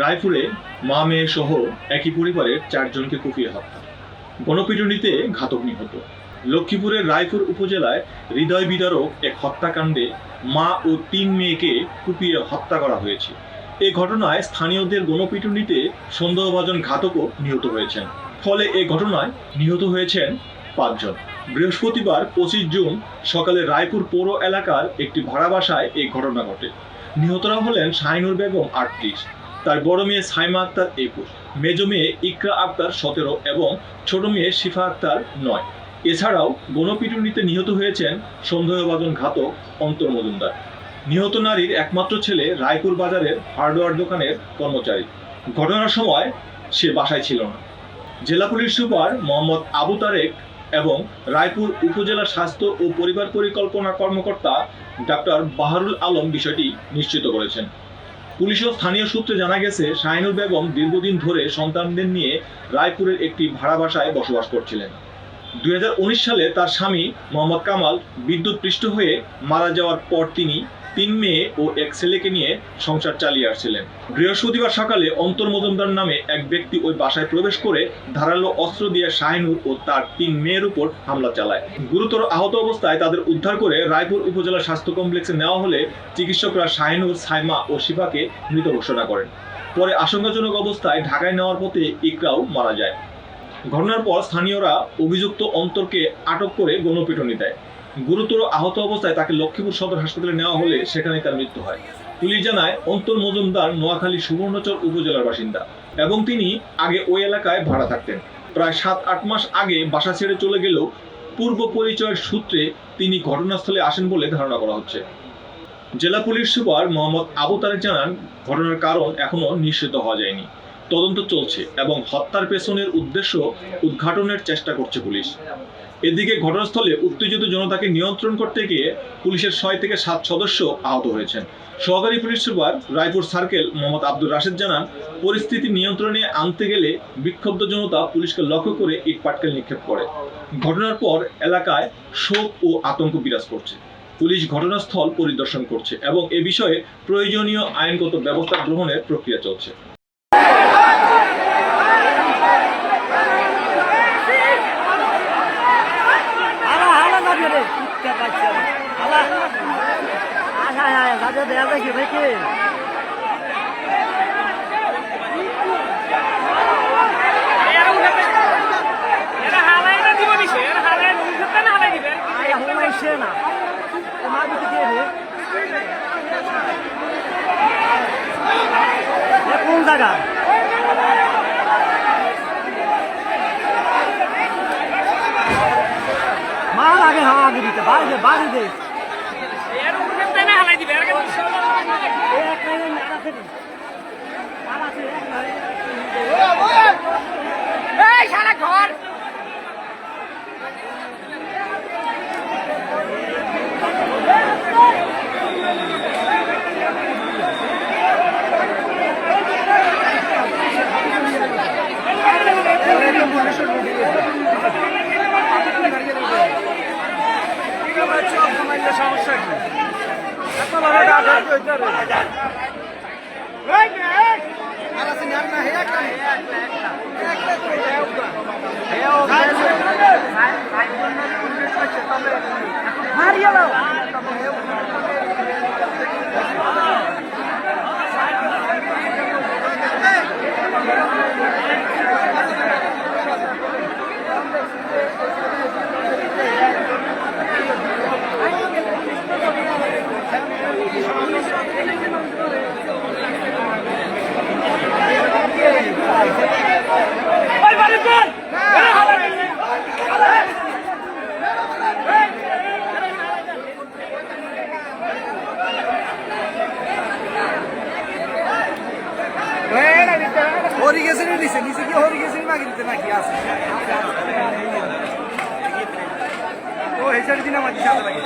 রায়পুরে মা মেয়ে সহ একই পরিবারের 4 জনকে কুপিয়ে হত্যা, গণপিটুনিতে ঘাতক নিহত। লক্ষ্মীপুরের রায়পুর উপজেলায় হৃদয় বিদারক এক হত্যাকাণ্ডে মা ও 3 মেয়েকে কুপিয়ে হত্যা করা হয়েছে। এ ঘটনায় স্থানীয়দের গণপিটুনিতে সন্দেহভাজন ঘাতকও নিহত হয়েছেন। ফলে এ ঘটনায় নিহত হয়েছেন 5 জন। বৃহস্পতিবার 25 জুন সকালে রায়পুর পৌর এলাকার একটি ভাড়া বাসায় এই ঘটনা ঘটে। নিহতরা হলেন শাহিনুর বেগম 38, তার বড় মেয়ে সাইমা আক্তার 21, মেজ মেয়ে ইকরা আক্তার 17 এবং ছোট মেয়ে শিফা আক্তার 9। এছাড়াও গণপিটুনিতে নিহত হয়েছেন সন্দেহভাজন ঘাতক অন্তর মজুমদার। নিহত নারীর একমাত্র ছেলে রায়পুর বাজারের হার্ডওয়্যার দোকানের কর্মচারী। ঘটনার সময় সে বাসায় ছিল না। জেলা পুলিশ সুপার মোহাম্মদ আবু তারেক এবং রায়পুর উপজেলা স্বাস্থ্য ও পরিবার পরিকল্পনা কর্মকর্তা ডাক্তার বাহারুল আলম বিষয়টি নিশ্চিত করেছেন। পুলিশ ও স্থানীয় সূত্রে জানা গেছে, শাহিনুর বেগম দীর্ঘদিন ধরে সন্তানদের নিয়ে রায়পুরের একটি ভাড়া বাসায় বসবাস করছিলেন। 2019 সালে তার স্বামী মোহাম্মদ কামাল বিদ্যুৎপৃষ্ট হয়ে মারা যাওয়ার পর তিনি 3 মেয়ে ও 1 ছেলেকে নিয়ে সংসার চালিয়ে আসছিলেন। বৃহস্পতিবার সকালে অন্তর মজুমদার নামে এক ব্যক্তি ওই বাসায় প্রবেশ করে ধারালো অস্ত্র দিয়ে শাহিনুর ও তার 3 মেয়ের উপর হামলা চালায়। গুরুতর আহত অবস্থায় তাদের উদ্ধার করে রায়পুর উপজেলা স্বাস্থ্য কমপ্লেক্সে নেওয়া হলে চিকিৎসকরা শাহিনুর, সাইমা ও শিফাকে মৃত ঘোষণা করেন। পরে আশঙ্কাজনক অবস্থায় ঢাকায় নেওয়ার পথে ইকরাও মারা যায়। ঘটনার পর স্থানীয়রা অভিযুক্ত অন্তরকে আটক করে গণপিটুনি দেয়। গুরুতর আহত অবস্থায় তাকে লক্ষ্মীপুর সদর হাসপাতালে নেওয়া হলে সেখানে তার মৃত্যু হয়। পুলিশ জানায়, অন্তর মজুমদার নোয়াখালী সুবর্ণচর উপজেলার বাসিন্দা এবং তিনি আগে ওই এলাকায় ভাড়া থাকতেন। প্রায় 7-8 মাস আগে বাসা ছেড়ে চলে গেলেও পূর্ব পরিচয়ের সূত্রে তিনি ঘটনাস্থলে আসেন বলে ধারণা করা হচ্ছে। জেলা পুলিশ সুপার মোহাম্মদ আবু তারেক জানান, ঘটনার কারণ এখনো নিশ্চিত হওয়া যায়নি। তদন্ত চলছে এবং হত্যার পেছনের উদ্দেশ্য উদ্ঘাটনের চেষ্টা করছে পুলিশ। এদিকে ঘটনাস্থলে উত্তেজিত জনতাকে নিয়ন্ত্রণ করতে গিয়ে পুলিশের 6 থেকে 7 সদস্য আহত হয়েছেন। সহকারী police super Raipur circle Mohammad Abdur Rashed জানান, পরিস্থিতি নিয়ন্ত্রণে আনতে গেলে বিক্ষুব্ধ জনতা পুলিশকে লক্ষ্য করে ইট পাটকেল নিক্ষেপ করে। ঘটনার পর এলাকায় শোক ও আতঙ্ক বিরাজ করছে। পুলিশ ঘটনাস্থল পরিদর্শন করছে এবং এ বিষয়ে প্রয়োজনীয় আইনগত ব্যবস্থা গ্রহণের প্রক্রিয়া চলছে। কোন জায়গা মাল আগে আগে দিতে বাড়ি বাড়ি দে ঘর সমস্যা কি হরিগেছেন নিচে নিচে কি হরিগেছেন মাগি দিতে নাকি আছে ও হেসার দিন আমার সাথে লাগে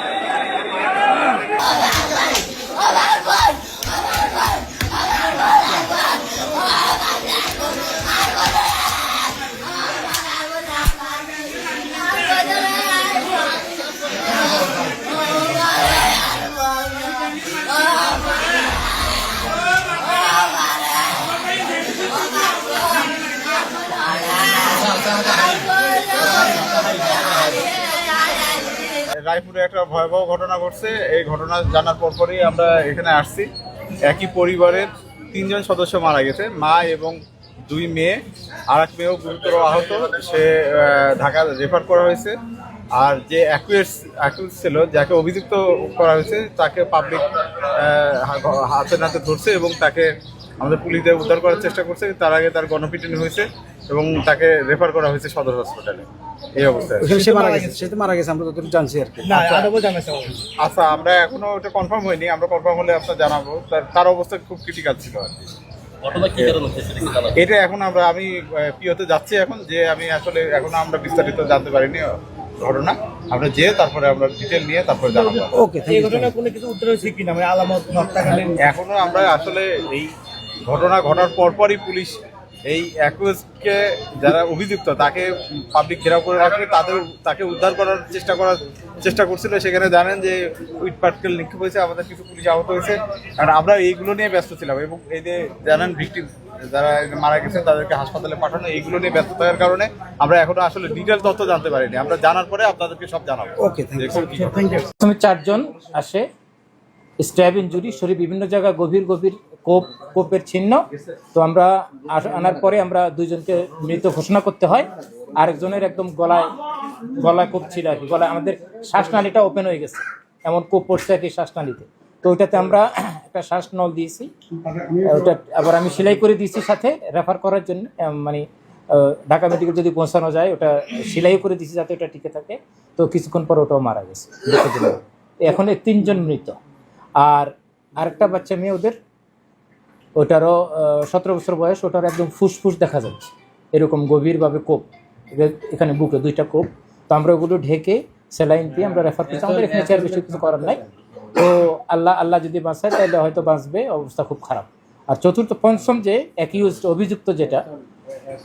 রায়পুরে একটা ভয়াবহ ঘটনা ঘটছে। এই ঘটনা জানার পরপরই আমরা এখানে আসছি। একই পরিবারের 3 জন সদস্য মারা গেছে, মা এবং 2 মেয়ে, আর এক মেয়েও গুরুতর আহত। সে ঢাকা রেফার করা হয়েছে। আর যে অ্যাকুয়েজ ছিল, যাকে অভিযুক্ত করা হয়েছে, তাকে পাবলিক হাতে নাতে ধরছে এবং তাকে আমাদের পুলিশদের উদ্ধার করার চেষ্টা করছে। তার আগে তার গণপিটুনি হয়েছে এবং তাকে রেফার করা হয়েছে সদর হসপিটালে। এই অবস্থায় সে তো মারা গেছে আমরা যতটুকু জানছি আর কি। আচ্ছা, আমরা এখনো ওটা কনফার্ম হয়নি। আমরা কনফার্ম হলে আপনার জানাবো। তার অবস্থা খুব ক্রিটিক্যাল ছিল আর কি। এটা এখন আমি পিওতে যাচ্ছি এখন, যে আমি আসলে এখন আমরা বিস্তারিত জানতে পারিনি ঘটনা। আমরা তারপরে আমরা ডিটেল নিয়ে তারপরে জানাবো। ওকে, এই ঘটনা কোনো কিছু উত্তর হয়েছে কিনা, মানে আলামত হত্যাকাণ্ডের? এখনো আমরা আসলে এই ঘটনা ঘটার পরপরই পুলিশ এই অ্যাকুজকে যারা অভিযুক্ত তাকে পাবলিক ঘেরাও করে রাখলে তাকে উদ্ধার করার চেষ্টা করছিল। সেখানে জানেন যে উইট পাটকেল নিক্ষেপ হয়েছে, আমাদের কিছু পুলিশ আহত হয়েছে। কারণ আমরা এইগুলো নিয়ে ব্যস্ত ছিলাম এবং এই যে জানেন ভিকটিম যারা মারা গেছেন তাদেরকে হাসপাতালে পাঠানো, এইগুলো নিয়ে ব্যস্ত থাকার কারণে আমরা এখনো আসলে ডিটেল তথ্য জানতে পারিনি। আমরা জানার পরে আপনাদেরকে সব জানাবো। ওকে, থ্যাংক ইউ। প্রথমে 4 জন আসে, স্ট্যাব ইনজুরি, শরীর বিভিন্ন জায়গায় গভীর কোপের চিহ্ন। তো আমরা আনার পরে আমরা 2 জনকে মৃত ঘোষণা করতে হয়। আরেকজনের একদম গলায় কোপ ছিল আর কি, গলায় আমাদের শ্বাসনালীটা ওপেন হয়ে গেছে, এমন কোপ পড়ছে আর কি শ্বাসনালীতে। তো ওইটাতে আমরা একটা শ্বাসনল দিয়েছি, ওটা আবার আমি সেলাই করে দিয়েছি সাথে রেফার করার জন্য, মানে ঢাকা মেডিকেল যদি পৌঁছানো যায় ওটা সেলাই করে দিয়েছি যাতে ওটা টিকে থাকে। তো কিছুক্ষণ পর ওটাও মারা গেছে। এখন 3 জন মৃত। আর আরেকটা বাচ্চা মেয়ে ওদের, ওটারও 17 বছর বয়স, ওটার একদম ফুসফুস দেখা যাচ্ছে, এরকম গভীরভাবে কোপ, এখানে বুকে 2টা কোপ। তো আমরা ওগুলো ঢেকে স্যালাইন দিয়ে আমরা রেফার করছি। আমাদের এখানে চেয়ার বেশি কিছু করার নাই। তো আল্লাহ যদি বাঁচায় তাহলে হয়তো বাঁচবে, অবস্থা খুব খারাপ। আর পঞ্চম যে অ্যাকিউজড অভিযুক্ত যেটা,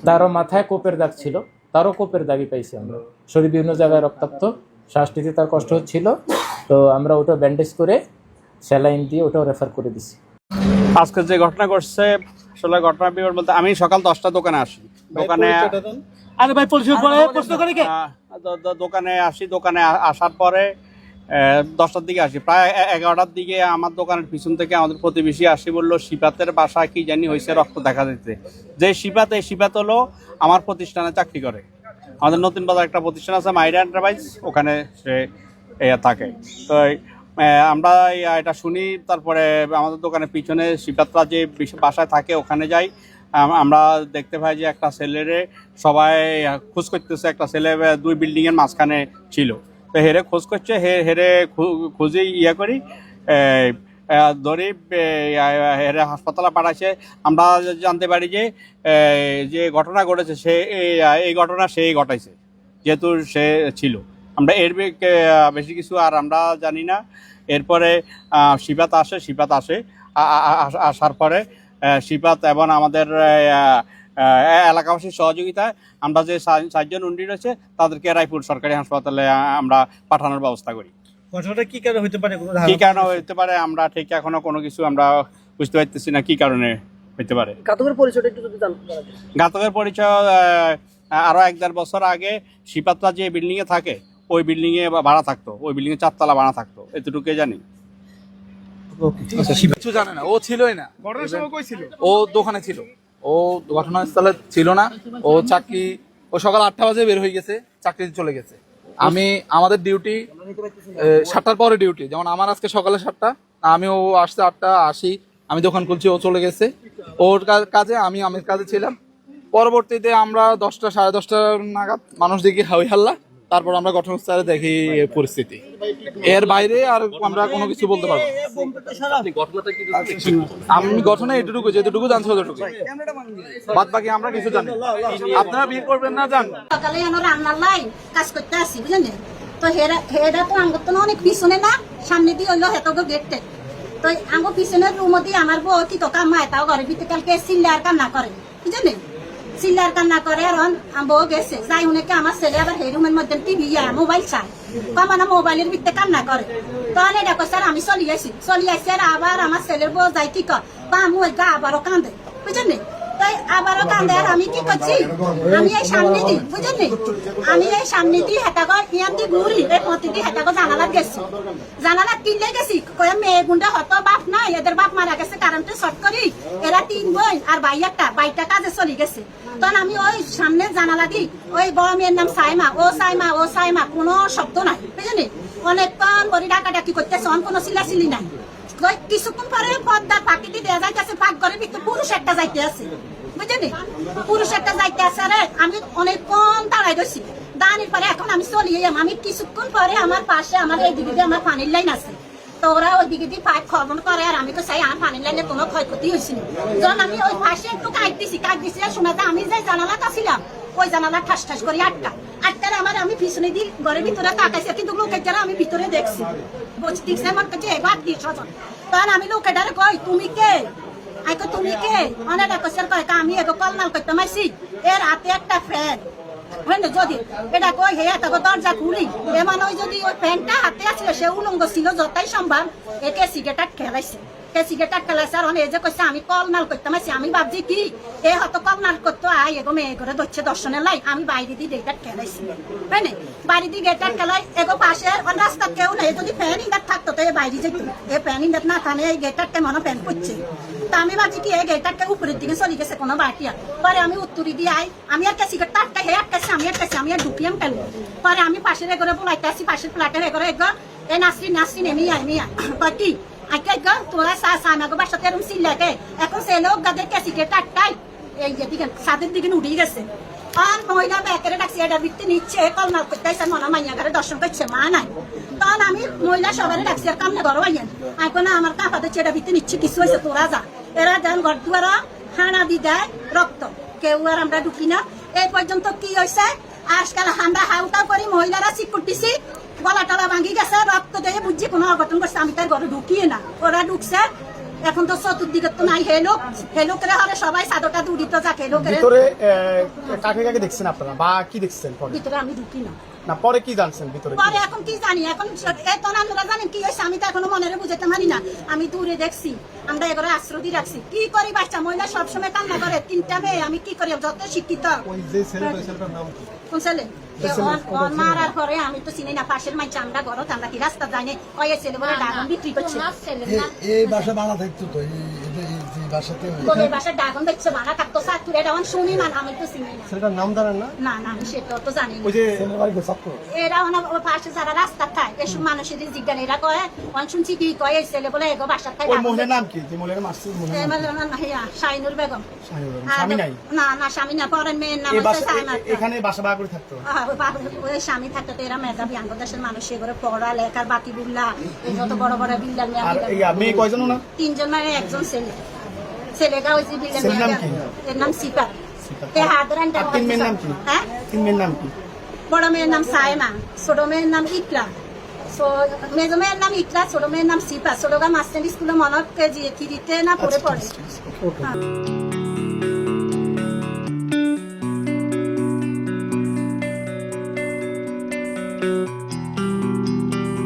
তারও মাথায় কোপের দাগ ছিল, তারও কোপের দাগই পাইছি আমরা, শরীর বিভিন্ন জায়গায় রক্তাক্ত, শ্বাস নিতে তার কষ্ট হচ্ছিল। তো আমরা ওটা ব্যান্ডেজ করে স্যালাইন দিয়ে ওটাও রেফার করে দিছি। আজকে যে ঘটনা ঘটছে, আসলে ঘটনা বিবরণ বলতে, আমি সকাল 10টা দোকানে আসি। দোকানে আসার পরে 10টার দিকে আসি, প্রায় 11টার দিকে আমার দোকানের পিছন থেকে আমাদের প্রতিবেশী আসি, বললো শিপাতের বাসায় কি জানি হয়েছে, রক্ত দেখা দিতে। যে শিপাত হলো আমার প্রতিষ্ঠানে চাকরি করে, আমাদের নতুন বাজার একটা প্রতিষ্ঠান আছে মাইরা এন্টারপ্রাইজ, ওখানে সে থাকে। তো আমরা এটা শুনি, তারপরে আমাদের দোকানের পিছনে শিপাতরা যে বাসায় থাকে ওখানে যাই। আমরা দেখতে পাই যে একটা ছেলেরে সবাই খোঁজ করতেছে, একটা ছেলে 2 বিল্ডিংয়ের মাঝখানে ছিল। তো হেরে খোঁজ করছে, হেরে খুঁজে করি ধরি, হেরে হাসপাতালে পাঠাইছে। আমরা জানতে পারি যে ঘটনা ঘটেছে এই ঘটনা সেই ঘটাইছে, যেহেতু সে ছিল। আমরা এর বেশি কিছু আর আমরা জানি না। এরপরে শিপাত আসে, আসার পরে শিপাত এবং আমাদের এলাকাবাসীর সহযোগিতায় আমরা যে 4 জন উন্ডি রয়েছে তাদেরকে রায়পুর সরকারি হাসপাতালে আমরা পাঠানোর ব্যবস্থা করি। ঘটনাটা কি কারণে হতে পারে? কি কারণে হতে পারে আমরা ঠিক এখনো কোনো কিছু আমরা বুঝতে পারতেছি না কি কারণে হতে পারে। ঘাতকের পরিচয়টা একটু যদি জানতে পারা যায়। ঘাতকের পরিচয় আরো 1-1.5 বছর আগে শিপাতরা যে বিল্ডিং এ থাকে ওই বিল্ডিং এ ভাড়া থাকতো, ওই বিল্ডিং এ 4 তলা ভাড়া থাকতো, এতটুকুই জানি। কিছু জানে না, ও ছিলই না। ঘটনার সময় কই ছিল? ও দোকানে ছিল, ও ঘটনাস্থলে ছিল না। ও সকাল 8টা বাজে বের হয়ে গেছে, চাকরিতে চলে গেছে। আমাদের ডিউটি 7টার পরে ডিউটি, যেমন আমার আজকে সকালে 7টা, ও আসছে 8টা, আসি আমি দোকান খুলছি, ও চলে গেছে ওর কাজে, আমি কাজে ছিলাম। পরবর্তীতে আমরা 10টা 10:30 নাগাদ মানুষ দেখি হাই হাল্লা, তারপর আমরা ঘটনাস্থলে দেখি পরিস্থিতি। এর বাইরে আর আমরা কোনো কিছু বলতে পারবো না। আমি ঘটনা এটুকু যেটুকু জানছি অতটুকু, বাদ বাকি আমরা কিছু জানি। আপনারা বিয়ে করবেন না জান। সকালে আমরা রান্নার লাই কাজ করতে আসি, বুঝলেন? তো হেরা তো আঙ্গুর তো অনেক পিছনে না, সামনে দিয়ে হইলো হেতগো গেটে। তো আঙ্গুর পিছনের রুম দিয়ে আমার বউ কি তো কামায়, তাও ঘরে ভিতরে কালকে চিল্লার কান্না করে, বুঝলেন? চিল্লার কান্না করে, আর বউ গেছে যাই উনাকে আমার ছেলে আবার সেই রুমের মধ্যে টিভি মোবাইল চায়, কমানা মোবাইলের ভিতরে কান্না করে। তখন এটা কই স্যার আমি চলি আসি আর আবার আমার ছেলের বউ যাই কি কর আমি ওই গা আবারও কান্দে, বুঝলেন? তাই আবারও কান্দে। আর আমি কি করছি, আমি এই সামনে দিই বুঝলি, আমি এই সামনে দিই হেতাগর ইয়ান দি ঘুরি এই পথে দিয়ে হেতাগর জানালাত গেছি, জানালাত কিনলে গেছি কয়ে মেয়ে গুন্ডা হতো বাপ নাই, এদের বাপ মারা গেছে কারেন্টে শর্ট করি, এরা 3 বোন আর বাইটা কাজে চলে গেছে। তখন আমি ওই সামনে জানালা দিই, ওই বড় মেয়ের নাম সাইমা, ও সাইমা ও সাইমা, কোনো শব্দ নাই বুঝলি, অনেকক্ষণ বড়ি ডাকাডাকি করতেছে, কোনো চিল্লাচিল্লি নাই। কিছুক্ষণ পরে পর্দার পাখিটি দেওয়া যাইতেছে, পাক ঘরের ভিতরে পুরুষ একটা যাইতে আছে বুঝলি, পুরুষ একটা যাইতে আছে। আরে আমি অনেকক্ষণ দাঁড়াই রয়েছি, দাঁড়িয়ে পরে এখন আমি চলে এলাম। আমি কিছুক্ষণ পরে আমার পাশে আমার এইদিকে দিয়ে আমার পানির লাইন আছে, তো ওরা ওইদিকে দিয়ে পাইপ খরবন করে, আর আমি তো চাই আমার পানির লাইনে কোনো ক্ষয়ক্ষতি হয়েছিল। যখন আমি ওই পাশে একটু কাট দিছি শোনা যায় আমি যে জানালাটা ছিলাম ওই জানালা ঠাস ঠাস করে আটকার আমি পিছনে দিয়ে ঘরের ভিতরে তাকাইছি, কিন্তু লোকের যারা আমি ভিতরে দেখছি দেখছি আমার কাছে এবার 30 জন। তখন আমি লোকেটারে কই তুমি কে, আইকো তুমি কে, অনেক কইছে কয় আমি এগো কলমাল করতে মাইছি, এর হাতে একটা ফ্যান যদি এটা কই হে তাকে দরজা খুলি এমন ওই যদি ওই ফ্যানটা হাতে আছে সে উলঙ্গ ছিল যতই সম্ভব একে সিগারেট খেলাইছে, সিগারেট খেলাইছে। আর এই যে কইছে আমি কলমাল করতে মাইছি, আমি ভাবছি কি এ হয়তো কলমাল করতো আই এগো মেয়ে করে ধরছে দর্শনের লাই, আমি বাইরে দিয়ে গেটার খেলাইছি হয় না, বাইরে দিয়ে গেটার খেলাই এগো পাশে রাস্তা কেউ নেই, যদি ফ্যান ইন্ডার থাকতো তো এ বাইরে যেত, এ ফ্যান ইন্ডার না থানে এই গেটারটা মনে ফ্যান করছে। তা আমি ভাবছি কি এই গেটারটা উপরের দিকে চলে গেছে কোনো বাটিয়া, পরে আমি উত্তরি দিয়ে আই, আমি আর সিগারেট আটকা হে আটকাছি, আমি আর ঢুকিয়াম কেন, পরে আমি পাশের এগরে বলাইতে আসি, পাশের ফ্ল্যাটের এগরে এগর এ নাসরিন মিয়া কয় কি আইকে গো তোরা সামাগো বাসাতে এরকম সিল্লাকে এখন সে লোক গাদের সিগারেট আটকাই এই যেদিকে ছাদের দিকে উঠে গেছে। আর মহিলা ব্যাকেরে ডাকছে এটা বৃত্তি নিচ্ছে কলমাল করতে আসছে, মনে মাইয়া ঘরে দর্শন করছে মা নাই। তখন আমি মহিলা সবারই ডাকছি আর কামনে ঘর আইয়েন আইকো না আমার কাঁপাতে চেটা বৃত্তি নিচ্ছে কিছু হয়েছে তোরা যা, এরা যেন ঘর দুয়ার হানা দি দেয় রক্ত, কেউ আর আমরা ঢুকি না। এই পর্যন্ত কি হয়েছে আজকাল আমরা হাউটা করি মহিলারা চিকুট দিছি, গলা টলা ভাঙি গেছে, রক্ত দিয়ে বুঝছি কোনো অঘটন করছে, আমি তার ঘরে ঢুকিয়ে না, ওরা ঢুকছে। এখন তো চতুর্দিকে তো নাই হেলোকেরা হলে সবাই চাদরটা দূরিত যাকে হেলোকের ভিতরে কাকে দেখছেন আপনারা বা কি দেখছেন? ভিতরে আমি ঢুকি না, না পরে কি জানছেন ভিতরে? পরে এখন কি জানি, এখন আপনারা জানেন কি হয়েছে আমি তো এখনো মনে বুঝাতে পারি না। আমি দূরে দেখছি, আমরা এগুলো আশ্রয় দিয়ে রাখছি, কি করি বাচ্চা মহিলা সবসময় কান্না করে, 3টা মেয়ে আমি কি করি যত শিক্ষিত। কোন ছেলে মারার পরে আমি তো চিনি না, পাশের মাইছে আমরা ঘর আমরা কি রাস্তা যাই না, ওই ছেলে বলে ডাগন বিক্রি করছে, এই বাসা ভাড়া থাকতো তো এই বাসায় ডাগন দেখছে ভাড়া থাকতো সাতুরে ডাগন শুনি না, আমি তো চিনি না। সেটার নাম জানেন না? না না আমি সেটা তো জানি না। ওই যে এরা ওই পাশে যারা রাস্তা খায় এসব মানুষের জিজ্ঞান এরা কয় অন শুনছি কি কয় এই ছেলে বলে এগো বাসা খায়। ওই মহিলার নাম কি? যে মহিলার মারছে শাহিনুর বেগম। স্বামী নাই? না না স্বামী না, পরের মেয়ের নাম এখানে বাসা ভাড়া করে থাকতো, ওই স্বামী থাকতো। তো এরা মেধাবী বাংলাদেশের মানুষ এগুলো পড়া লেখার বাকি বুল্লা এই যত বড় বড় বিল্ডার মেয়ে কয়জন? না 3 জন, মানে একজন ছেলে, ছেলেটা ওই যে বিল্ডার এর নাম সিপা। তিন মেয়ের নাম কি? হ্যাঁ 3 মেয়ের নাম কি? বড় মেয়ের নাম সায়মা, ছোট মেয়ের নাম ইকরা, মেজো মেয়ের নাম ইকরা, ছোট মেয়ের নাম সিপা। ছোটগা মাস্টার স্কুলে মনে কেজি 3 না পড়ে।